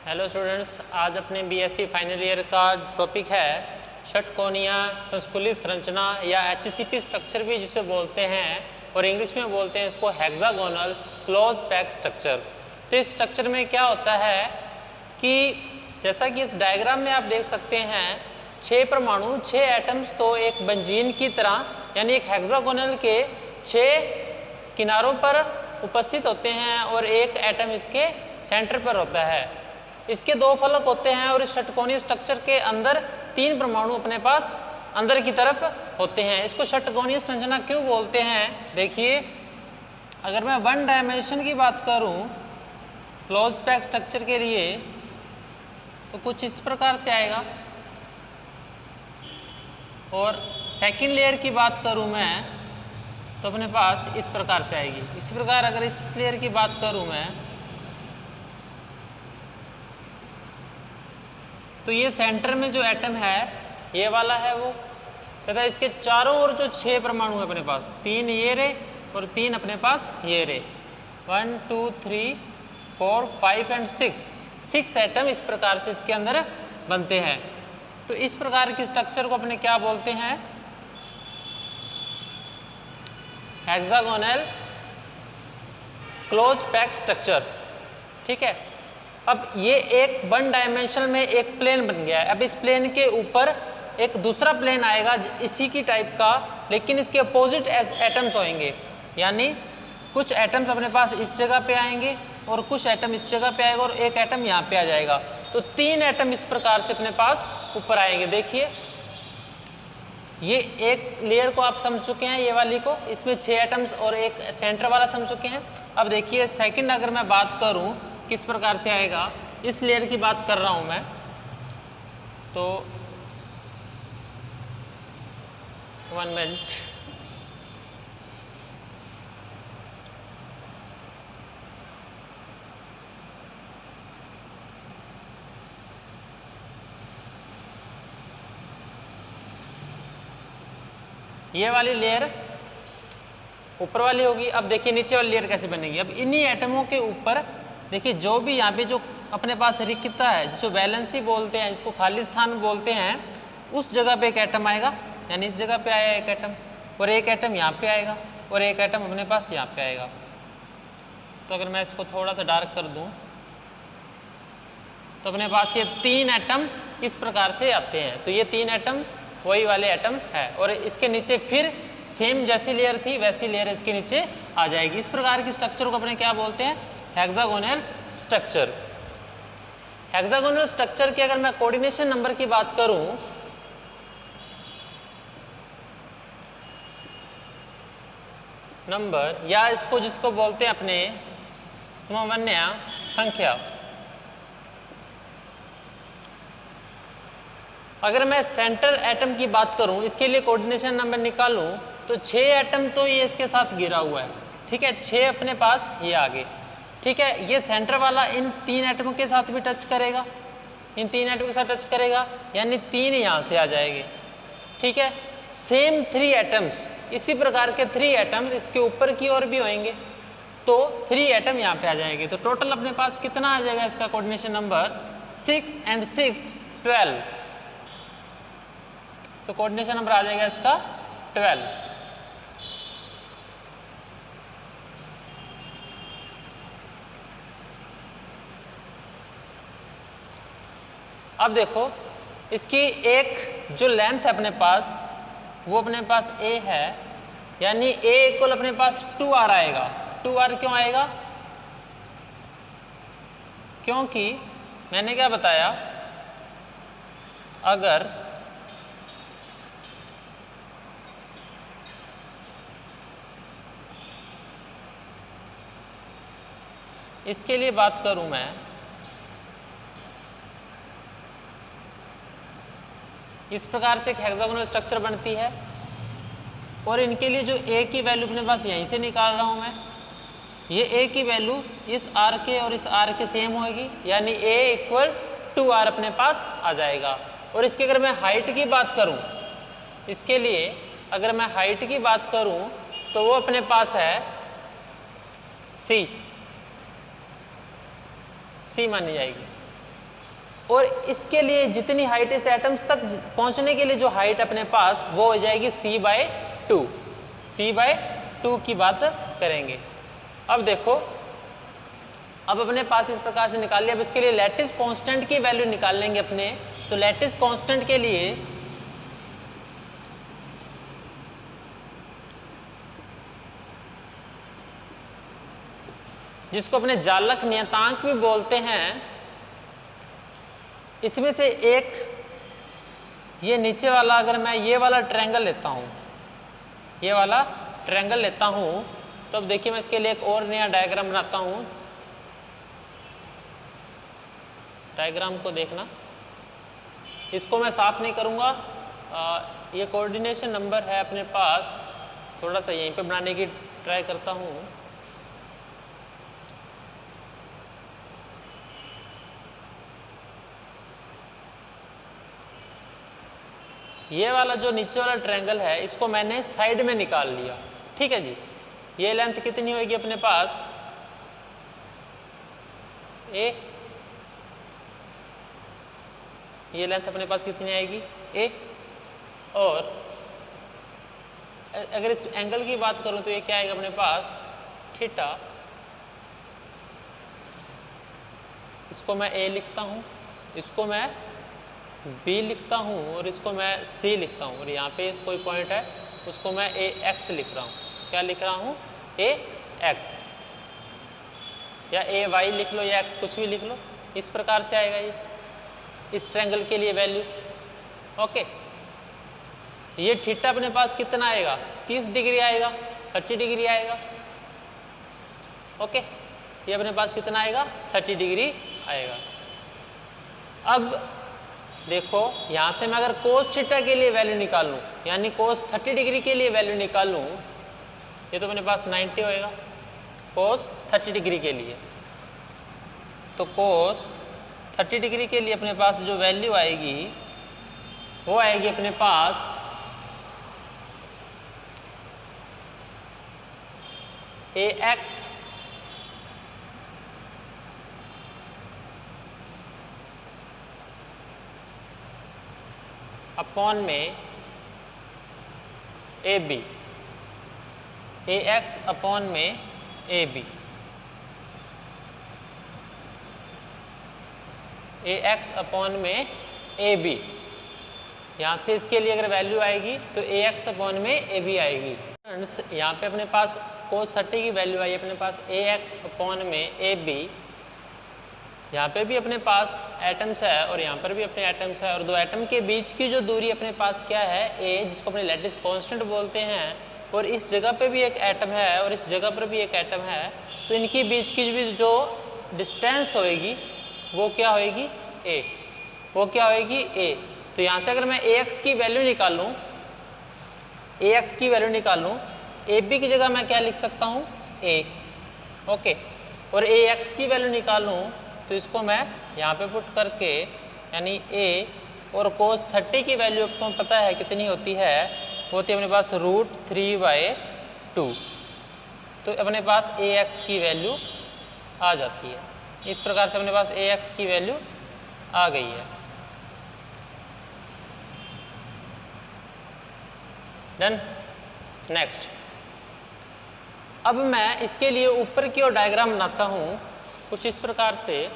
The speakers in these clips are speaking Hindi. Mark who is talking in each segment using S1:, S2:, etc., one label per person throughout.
S1: हेलो स्टूडेंट्स, आज अपने बीएससी फाइनल ईयर का टॉपिक है षटकोणीय संस्कुलित संरचना या एचसीपी स्ट्रक्चर भी जिसे बोलते हैं और इंग्लिश में बोलते हैं इसको हेक्सागोनल क्लोज पैक स्ट्रक्चर। तो इस स्ट्रक्चर में क्या होता है कि जैसा कि इस डायग्राम में आप देख सकते हैं 6 परमाणु 6 एटम्स तो एक बेंजीन की तरह यानी एक हेक्सागोनल के 6 किनारों पर उपस्थित होते हैं और एक एटम इसके सेंटर पर होता है। इसके 2 फलक होते हैं और इस षटकोणीय स्ट्रक्चर के अंदर 3 परमाणु अपने पास अंदर की तरफ होते हैं। इसको षटकोणीय संरचना क्यों बोलते हैं? देखिए, अगर मैं 1 डायमेंशन की बात करूं क्लोज पैक स्ट्रक्चर के लिए तो कुछ इस प्रकार से आएगा, और सेकंड लेयर की बात करूं मैं तो अपने पास इस प्रकार से आएगी। इसी प्रकार अगर इस लेयर की बात करूं मैं तो ये सेंटर में जो एटम है ये वाला है वो, तथा इसके चारों ओर जो 6 परमाणु है अपने पास 3 ये रे और 3 अपने पास ये रे 1 2 3 4 5 एंड 6 एटम इस प्रकार से इसके अंदर बनते हैं। तो इस प्रकार की स्ट्रक्चर को अपने क्या बोलते हैं? Hexagonal close pack structure. ठीक है, अब ये एक 1 डायमेंशन में एक प्लेन बन गया है। अब इस प्लेन के ऊपर एक दूसरा प्लेन आएगा इसी की टाइप का, लेकिन इसके अपोजिट एटम्स होंगे, यानी कुछ एटम्स अपने पास इस जगह पे आएंगे और कुछ एटम इस जगह पे आएगा और एक एटम यहाँ पे आ जाएगा। तो 3 एटम इस प्रकार से अपने पास ऊपर आएंगे। देखिए, ये एक लेयर को आप समझ चुके हैं, ये वाली को, इसमें 6 एटम्स और एक सेंटर वाला समझ चुके हैं। अब देखिए सेकंड अगर मैं बात करूं किस प्रकार से आएगा, इस लेयर की बात कर रहा हूं मैं, तो 1 मिनट, ये वाली लेयर ऊपर वाली होगी। अब देखिए नीचे वाली लेयर कैसे बनेगी। अब इन्हीं एटमों के ऊपर देखिए जो भी यहाँ पे जो अपने पास रिक्तता है जिसको वैलेंसी बोलते हैं, जिसको खाली स्थान बोलते हैं, उस जगह पे एक एटम आएगा, यानी इस जगह पे आया एक एटम और एक एटम यहाँ पे आएगा और एक एटम अपने पास यहाँ पे आएगा। तो अगर मैं इसको थोड़ा सा डार्क कर दूँ तो अपने पास ये 3 एटम इस प्रकार से आते हैं। तो ये 3 एटम वही वाले एटम है और इसके नीचे फिर सेम जैसी लेयर थी वैसी लेयर इसके नीचे आ जाएगी। इस प्रकार की स्ट्रक्चर को अपने क्या बोलते हैं? Hexagonal structure. हेक्सागोनल स्ट्रक्चर की अगर मैं कोऑर्डिनेशन नंबर की बात करूं नंबर, या इसको जिसको बोलते हैं अपने समन्वय संख्या, अगर मैं सेंट्रल एटम की बात करूं इसके लिए कोऑर्डिनेशन नंबर निकालूं तो 6 एटम तो ये इसके साथ घिरा हुआ है। ठीक है, 6 अपने पास ये आगे। ठीक है, ये सेंटर वाला इन 3 एटमों के साथ भी टच करेगा, इन 3 एटमों के साथ टच करेगा, यानी 3 यहाँ से आ जाएंगे। ठीक है, सेम 3 एटम्स, इसी प्रकार के 3 एटम्स इसके ऊपर की ओर भी होंगे, तो 3 एटम यहाँ पे आ जाएंगे। तो टोटल अपने पास कितना आ जाएगा इसका कोऑर्डिनेशन नंबर? 6 and 6 12। तो कोऑर्डिनेशन नंबर आ जाएगा इसका 12। अब देखो इसकी एक जो लेंथ है अपने पास वो अपने पास a है, यानी a इक्वल अपने पास 2r आएगा। 2r क्यों आएगा? क्योंकि मैंने क्या बताया, अगर इसके लिए बात करूं मैं, इस प्रकार से एक हेक्सागोनल स्ट्रक्चर बनती है और इनके लिए जो a की वैल्यू अपने पास यहीं से निकाल रहा हूं मैं, ये a की वैल्यू इस r के और इस r के सेम होगी, यानी a इक्वल 2r अपने पास आ जाएगा। और इसकी अगर मैं हाइट की बात करूं, इसके लिए अगर मैं हाइट की बात करूं तो वो अपने पास है c मानी जाएगी। और इसके लिए जितनी हाइट इस एटम्स तक पहुंचने के लिए जो हाइट अपने पास वो हो जाएगी c/2। c/2 की बात करेंगे। अब देखो, अब अपने पास इस प्रकार से निकाल लिया। अब इसके लिए लैटिस कांस्टेंट की वैल्यू निकाल लेंगे अपने। तो लैटिस कांस्टेंट के लिए जिसको अपने जालक नियतांक भी बोलते हैं, इसमें से एक ये नीचे वाला, अगर मैं ये वाला ट्रायंगल लेता हूँ, ये वाला ट्रायंगल लेता हूँ, तो अब देखिए मैं इसके लिए एक और नया डायग्राम बनाता हूँ। डायग्राम को देखना, इसको मैं साफ नहीं करूँगा, ये कोऑर्डिनेशन नंबर है अपने पास, थोड़ा सा यहीं पे बनाने की ट्राई करता हूँ। ये वाला जो नीचे वाला ट्रायंगल है, इसको मैंने साइड में निकाल लिया। ठीक है जी। ये लेंथ कितनी होगी अपने पास, ए, ये लेंथ अपने पास कितनी आएगी, ए। और अगर इस एंगल की बात करूं तो ये क्या आएगा अपने पास, थीटा। इसको मैं ए लिखता हूं, इसको मैं बी लिखता हूँ, और इसको मैं सी लिखता हूँ, और यहाँ पे इस कोई पॉइंट है उसको मैं ए एक्स लिख रहा हूँ। क्या लिख रहा हूँ, ए एक्स, या ए वाई लिख लो, या एक्स, कुछ भी लिख लो। इस प्रकार से आएगा ये इस ट्रायंगल के लिए वैल्यू। ओके, ये थीटा अपने पास कितना आएगा, 30 डिग्री आएगा, 30 डिग्री आएगा। ओके, ये अपने पास कितना आएगा, 30 डिग्री आएगा। अब देखो, यहाँ से मैं अगर कोस थीटा के लिए वैल्यू निकाल लूँ, यानी कोस 30 डिग्री के लिए वैल्यू निकाल लूँ, ये तो अपने पास 90 होएगा कोस 30 डिग्री के लिए। तो कोस 30 डिग्री के लिए अपने पास जो वैल्यू आएगी वो आएगी अपने पास ए एक्स अपॉन में A B, A X upon में A B, A X upon में ए बी। यहाँ से इसके लिए अगर वैल्यू आएगी तो ए एक्स अपॉन में ए बी आएगी। फ्रेंड्स, यहाँ पे अपने पास कोस 30 की वैल्यू आई अपने पास ए एक्स अपॉन में ए बी। यहाँ पे भी अपने पास एटम्स है और यहाँ पर भी अपने एटम्स है, और दो एटम के बीच की जो दूरी अपने पास क्या है, ए, जिसको अपने लैटिस कांस्टेंट बोलते हैं, और इस जगह पे भी एक एटम है और इस जगह पर भी एक एटम है। तो इनकी बीच की भी जो डिस्टेंस होएगी वो क्या होएगी, ए, वो क्या होएगी, ए। तो यहाँ से अगर मैं ए एक्स की वैल्यू निकालूँ, ए एक्स की वैल्यू निकालूँ, ए बी की जगह मैं क्या लिख सकता हूँ, ए। ओके, और ए एक्स की वैल्यू निकालूँ तो इसको मैं यहाँ पे पुट करके, यानी ए, और कोस 30 की वैल्यू आपको पता है कितनी होती है, वो होती है अपने पास √3/2। तो अपने पास ए एक्स की वैल्यू आ जाती है। इस प्रकार से अपने पास ए एक्स की वैल्यू आ गई है। डन। नेक्स्ट, अब मैं इसके लिए ऊपर की ओर डायग्राम बनाता हूँ कुछ इस प्रकार से।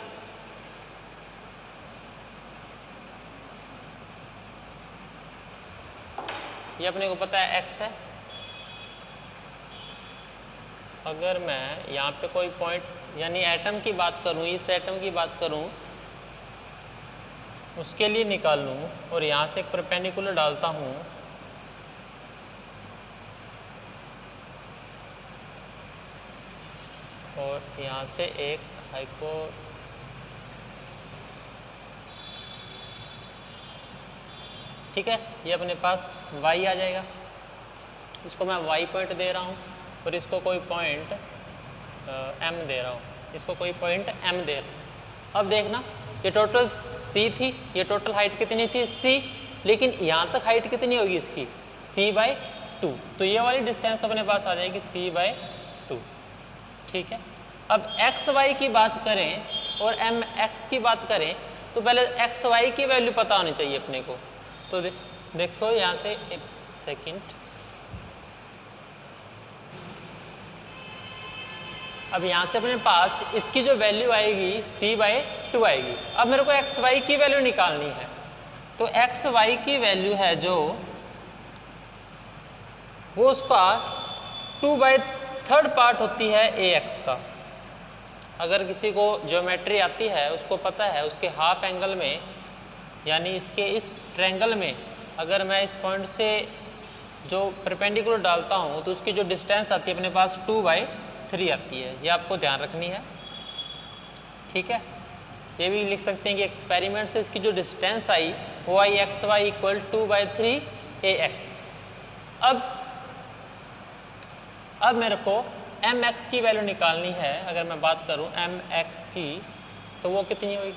S1: ये अपने को पता है x है। अगर मैं यहाँ पे कोई पॉइंट, यानी एटम की बात करूँ, इस एटम की बात करूँ, उसके लिए निकाल लूँ और यहाँ से एक परपेंडिकुलर डालता हूँ, और यहाँ से एक हाइपो, ठीक है, ये अपने पास y आ जाएगा। इसको मैं y पॉइंट दे रहा हूँ और इसको कोई पॉइंट m दे रहा हूँ, इसको कोई पॉइंट m दे रहा हूँ। अब देखना, ये टोटल c थी, ये टोटल हाइट कितनी थी, c, लेकिन यहाँ तक हाइट कितनी होगी इसकी, c/2। तो ये वाली डिस्टेंस तो अपने पास आ जाएगी c/2। ठीक है। अब x y की बात करें और m x की बात करें तो पहले एक्स वाई की वैल्यू पता होनी चाहिए अपने को। तो देखो यहाँ से एक सेकंड, अब यहाँ से अपने पास इसकी जो वैल्यू आएगी c/2 आएगी। अब मेरे को एक्स वाई की वैल्यू निकालनी है, तो एक्स वाई की वैल्यू है जो वो उसका 2/3 पार्ट होती है ax का। अगर किसी को ज्योमेट्री आती है, उसको पता है उसके हाफ एंगल में, यानी इसके इस ट्रायंगल में अगर मैं इस पॉइंट से जो परपेंडिकुलर डालता हूँ तो उसकी जो डिस्टेंस आती है अपने पास 2/3 आती है। ये आपको ध्यान रखनी है, ठीक है। ये भी लिख सकते हैं कि एक्सपेरिमेंट से इसकी जो डिस्टेंस आई वो आई एक्स वाई इक्वल 2/3 ax। अब मेरे को mx की वैल्यू निकालनी है। अगर मैं बात करूं mx की तो वो कितनी होगी?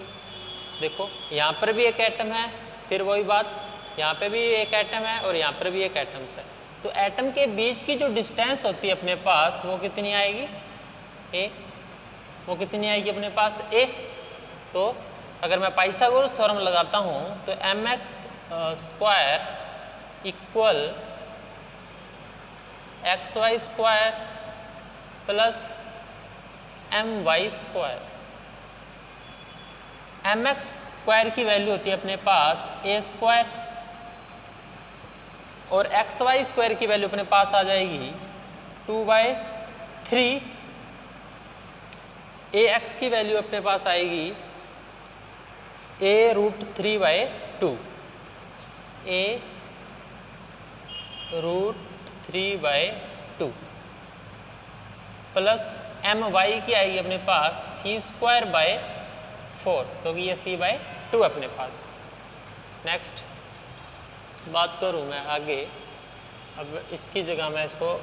S1: देखो यहाँ पर भी एक एटम है, फिर वही बात, यहाँ पे भी एक एटम है और यहाँ पर भी एक एटम्स है। तो एटम के बीच की जो डिस्टेंस होती है अपने पास वो कितनी आएगी? a। वो कितनी आएगी अपने पास? a। तो अगर मैं पाइथागोरस थ्योरम लगाता हूँ तो mx square equal xy square plus my square. mx square की वैल्यू होती है अपने पास a स्क्वायर और xy स्क्वायर की वैल्यू अपने पास आ जाएगी 2/3। ax की वैल्यू अपने पास आएगी a√3/2। a√3/2 प्लस my की आएगी अपने पास c²/4, क्योंकि ये c/2 अपने पास। नेक्स्ट बात करूँ मैं आगे, अब इसकी जगह मैं इसको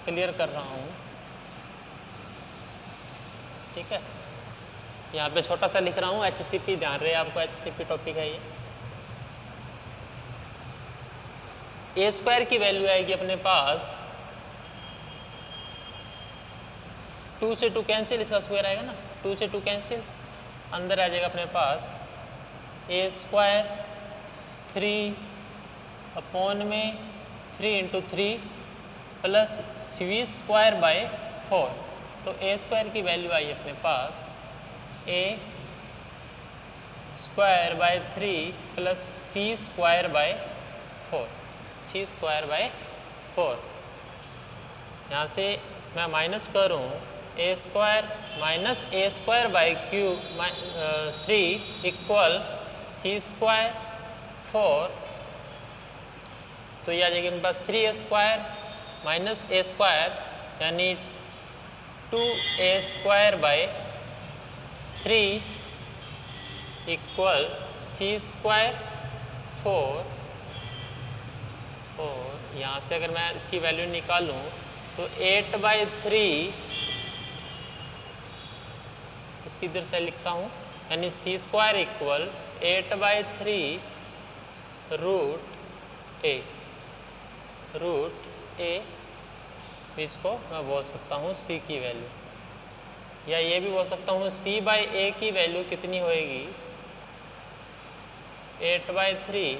S1: क्लियर कर रहा हूँ, ठीक है। यहाँ पे छोटा सा लिख रहा हूँ HCP, ध्यान रहे आपको HCP टॉपिक है ये। a स्क्वायर की वैल्यू आएगी अपने पास 2 से 2 कैंसिल, इसका स्क्वायर आएगा ना, 2 से 2 कैंसिल, अंदर आ जाएगा अपने पास a स्क्वायर 3/3 × 3 प्लस c²/4। तो a स्क्वायर की वैल्यू आई अपने पास a²/3 प्लस c²/4, c²/4। यहाँ से मैं माइनस करूँ a² minus a²/3 equal c²/4, तो ये आ जाएगी मेरे पास 3a² माइनस a² यानी 2a²/3 इक्वल c²/4। यहाँ से अगर मैं इसकी वैल्यू निकालूँ तो 8/3 इसकी इधर से लिखता हूँ, यानी c² इक्वल 8/3 √a। इसको मैं बोल सकता हूँ c की वैल्यू, या ये भी बोल सकता हूँ c/a की वैल्यू कितनी होएगी 8/3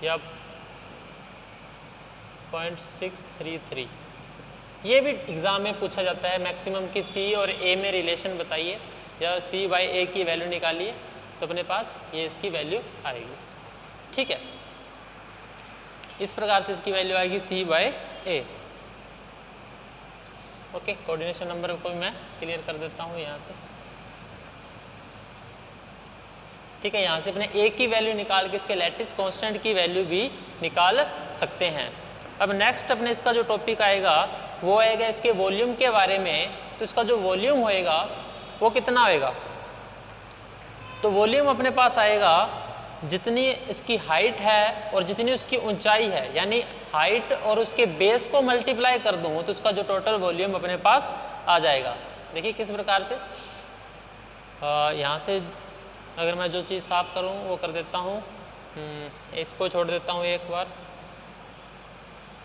S1: या 0.633। ये भी एग्ज़ाम में पूछा जाता है मैक्सिमम कि c और a में रिलेशन बताइए या c/a की वैल्यू निकालिए, तो अपने पास ये इसकी वैल्यू आएगी, ठीक है। इस प्रकार से इसकी वैल्यू आएगी c/a। ओके, कोऑर्डिनेशन नंबर को मैं क्लियर कर देता हूँ यहाँ से, ठीक है। यहाँ से अपने a की वैल्यू निकाल के इसके लैटिस कांस्टेंट की वैल्यू भी निकाल सकते हैं। अब नेक्स्ट अपने इसका जो टॉपिक आएगा वो आएगा इसके वॉल्यूम के बारे में। तो इसका जो वॉल्यूम होएगा वो कितना होएगा? तो वॉल्यूम अपने पास आएगा जितनी इसकी हाइट है और जितनी उसकी ऊंचाई है, यानी हाइट और उसके बेस को मल्टीप्लाई कर दूँ तो इसका जो टोटल वॉल्यूम अपने पास आ जाएगा। देखिए किस प्रकार से, यहाँ से अगर मैं जो चीज़ साफ करूँ वो कर देता हूँ, इसको छोड़ देता हूँ एक बार,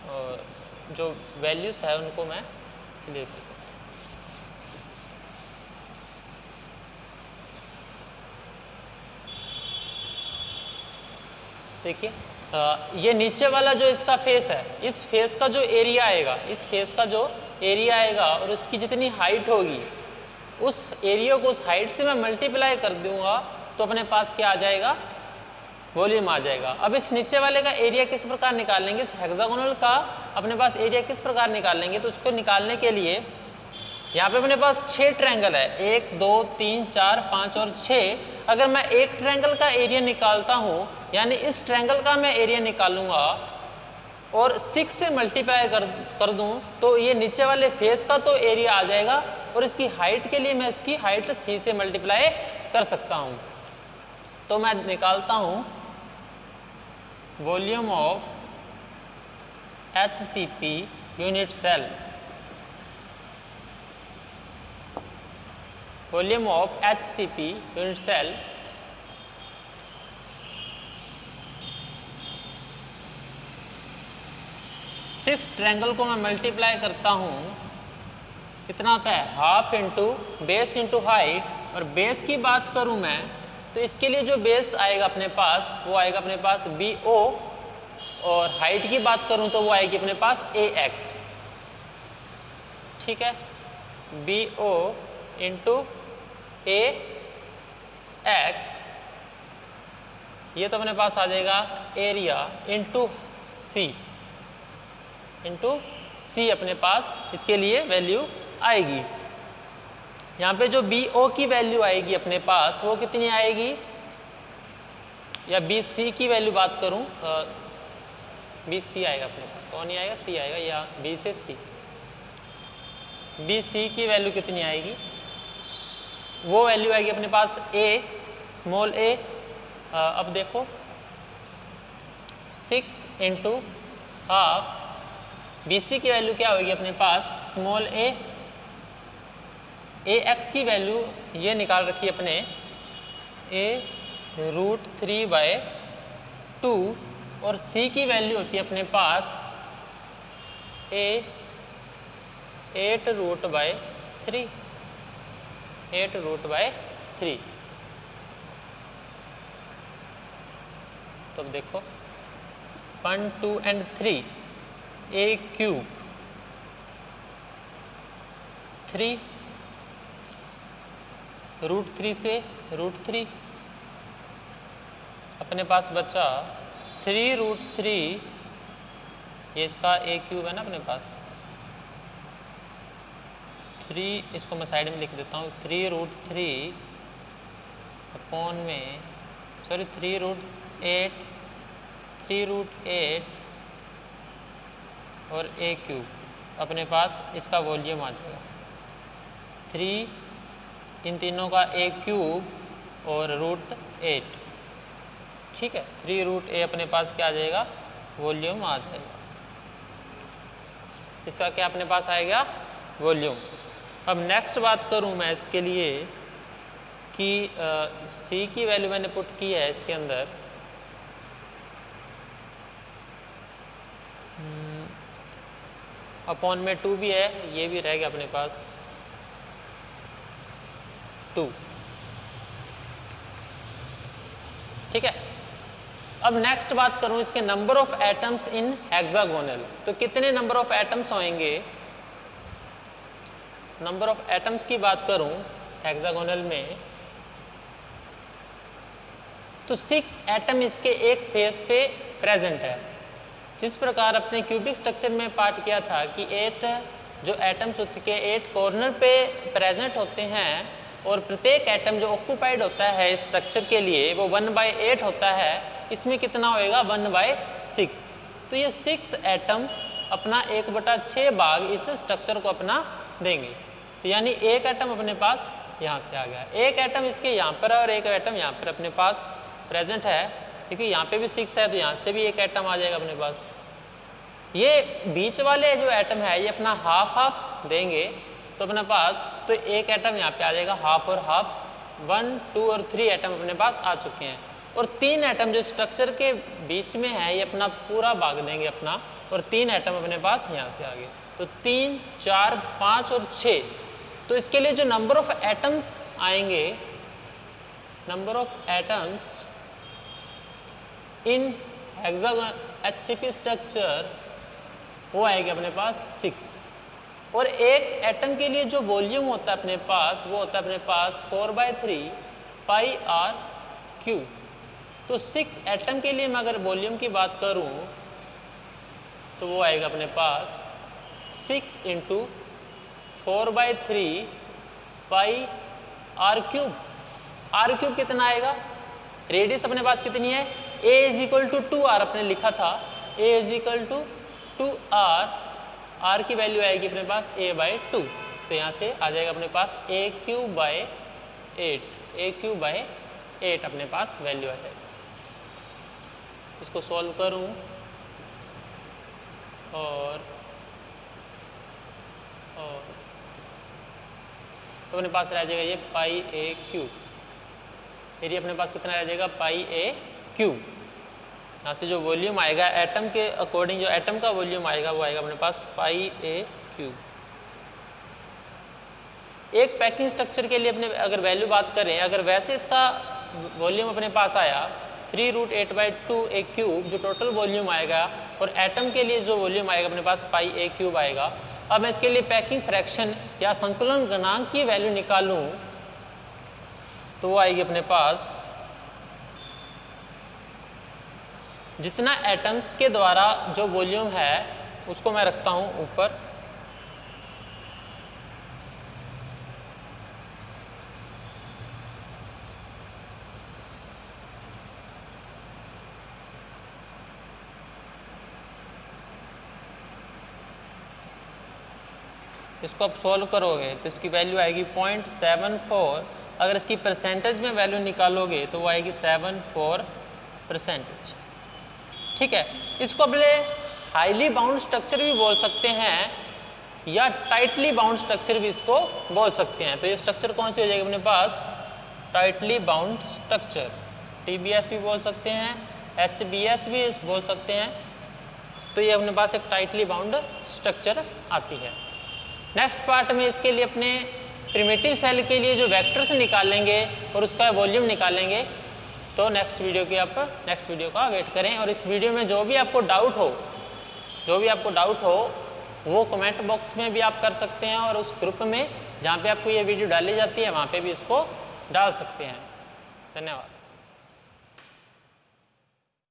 S1: और जो वैल्यूज़ है उनको मैं क्लियर कर देता हूँ। देखिए ये नीचे वाला जो इसका फेस है, इस फेस का जो एरिया आएगा, इस फेस का जो एरिया आएगा और उसकी जितनी हाइट होगी, उस एरिया को उस हाइट से मैं मल्टीप्लाई कर दूंगा तो अपने पास क्या आ जाएगा, वॉल्यूम आ जाएगा। अब इस नीचे वाले का एरिया किस प्रकार निकालेंगे, इस हेक्सागोनल का अपने पास एरिया किस प्रकार निकालेंगे, तो उसको निकालने के लिए यहाँ पे अपने पास 6 ट्रायंगल है, 1 2 3 4 5 और 6। अगर मैं एक ट्रायंगल का एरिया निकालता हूँ, यानी इस ट्रायंगल का मैं एरिया निकालूंगा और 6 से मल्टीप्लाई कर दूँ तो ये नीचे वाले फेस का तो एरिया आ जाएगा और इसकी हाइट के लिए मैं इसकी हाइट c से मल्टीप्लाई कर सकता हूँ। तो मैं निकालता हूँ volume of HCP unit cell, volume of HCP unit cell six triangle को मैं मल्टीप्लाई करता हूँ, कितना आता है, half into base into height. और बेस की बात करूँ मैं तो इसके लिए जो बेस आएगा अपने पास वो आएगा अपने पास BO, और हाइट की बात करूँ तो वो आएगी अपने पास AX। ठीक है, BO इंटू AX, ये तो अपने पास आ जाएगा एरिया इंटू C अपने पास इसके लिए वैल्यू आएगी। यहाँ पे जो BO की वैल्यू आएगी अपने पास वो कितनी आएगी, या BC की वैल्यू बात करूँ, BC आएगा अपने पास, O नहीं आएगा, C आएगा, या B से C। BC की वैल्यू कितनी आएगी, वो वैल्यू आएगी अपने पास स्मॉल a। अब देखो 6 इंटू हाफ, BC की वैल्यू क्या होगी अपने पास स्मॉल a। AX की वैल्यू ये निकाल रखी है अपने a√3/2, और C की वैल्यू होती है अपने पास 8√3। तो अब देखो 1 2 and 3 a³ 3 √3 से √3 अपने पास बचा 3√3, ये इसका a³ है ना अपने पास 3, इसको मैं साइड में लिख देता हूँ 3√3 अपॉन में 3√8 और a³ अपने पास इसका वॉल्यूम आ जाएगा 3, इन तीनों का a³ और √8। ठीक है, 3√a अपने पास क्या आ जाएगा, वॉल्यूम आ जाएगा। इसका क्या अपने पास आएगा, वॉल्यूम। अब नेक्स्ट बात करूं मैं इसके लिए कि C की वैल्यू मैंने पुट की है इसके अंदर, अपॉन में 2 भी है, ये भी रह गया अपने पास 2। ठीक है, अब नेक्स्ट बात करूं इसके number of atoms in hexagonal, तो कितने नंबर ऑफ एटम्स होंगे। नंबर ऑफ एटम्स की बात करूं हेक्सागोनल में तो 6 एटम इसके एक फेस पे प्रेजेंट है। जिस प्रकार अपने क्यूबिक स्ट्रक्चर में पार्ट किया था कि 8 जो एटम्स होते के 8 कॉर्नर पे प्रेजेंट होते हैं, और प्रत्येक एटम जो ऑक्यूपाइड होता है इस स्ट्रक्चर के लिए वो 1/8 होता है, इसमें कितना होएगा 1/6। तो ये 6 एटम अपना 1/6 भाग इस स्ट्रक्चर को अपना देंगे। तो यानी एक एटम अपने पास यहाँ से आ गया, एक एटम इसके यहाँ पर है और एक एटम यहाँ पर अपने पास प्रेजेंट है, क्योंकि यहाँ पे भी 6 है तो यहाँ से भी एक एटम आ जाएगा अपने पास। ये बीच वाले जो एटम है ये अपना हाफ देंगे तो अपने पास तो एक एटम यहाँ पे आ जाएगा हाफ और हाफ, 1 2 और 3 एटम अपने पास आ चुके हैं, और 3 एटम जो स्ट्रक्चर के बीच में है ये अपना पूरा भाग देंगे अपना, और 3 एटम अपने पास यहाँ से आ गए। तो 3 4 5 और 6, तो इसके लिए जो नंबर ऑफ एटम आएंगे, number of atoms in hexagonal HCP structure वो आएगी अपने पास 6। और एक एटम के लिए जो वॉल्यूम होता है अपने पास वो होता है अपने पास 4/3 पाई आर क्यूब। तो 6 एटम के लिए मैं अगर वॉल्यूम की बात करूं तो वो आएगा अपने पास 6 × 4/3 पाई आर क्यूब। आर क्यूब कितना आएगा? रेडियस अपने पास कितनी है? a = 2r अपने लिखा था, a = 2r, r की वैल्यू आएगी अपने पास a/2। तो यहाँ से आ जाएगा अपने पास a³/8 अपने पास वैल्यू आ जाएगी। इसको सॉल्व करूँ और तो अपने पास रह जाएगा ये πa³। फिर ये अपने पास कितना रह जाएगा? πa³। यहाँ से जो वॉल्यूम आएगा एटम के अकॉर्डिंग, जो एटम का वॉल्यूम आएगा वो आएगा अपने पास πa³। एक पैकिंग स्ट्रक्चर के लिए अपने अगर वैल्यू बात करें, अगर वैसे इसका वॉल्यूम अपने पास आया 3√8/2 a³, जो टोटल वॉल्यूम आएगा, और एटम के लिए जो वॉल्यूम आएगा अपने पास πa³ आएगा। अब मैं इसके लिए पैकिंग फ्रैक्शन या संकुलन गुणांक की वैल्यू निकालूं तो वो आएगी अपने पास, जितना एटम्स के द्वारा जो वॉल्यूम है उसको मैं रखता हूं ऊपर, इसको आप सॉल्व करोगे तो इसकी वैल्यू आएगी 0.74। अगर इसकी परसेंटेज में वैल्यू निकालोगे तो वो आएगी 74%। ठीक है, इसको अपने हाईली बाउंड स्ट्रक्चर भी बोल सकते हैं या टाइटली बाउंड स्ट्रक्चर भी इसको बोल सकते हैं। तो ये स्ट्रक्चर कौन सी हो जाएगी अपने पास? Tightly bound structure. TBS भी बोल सकते हैं, HBS भी बोल सकते हैं। तो ये अपने पास एक टाइटली बाउंड स्ट्रक्चर आती है। नेक्स्ट पार्ट में इसके लिए अपने प्रिमिटिव सेल के लिए जो वेक्टर्स निकालेंगे और उसका वॉल्यूम निकालेंगे। तो नेक्स्ट वीडियो का वेट करें। और इस वीडियो में जो भी आपको डाउट हो वो कमेंट बॉक्स में भी आप कर सकते हैं, और उस ग्रुप में जहाँ पे आपको ये वीडियो डाली जाती है वहाँ पे भी इसको डाल सकते हैं। धन्यवाद।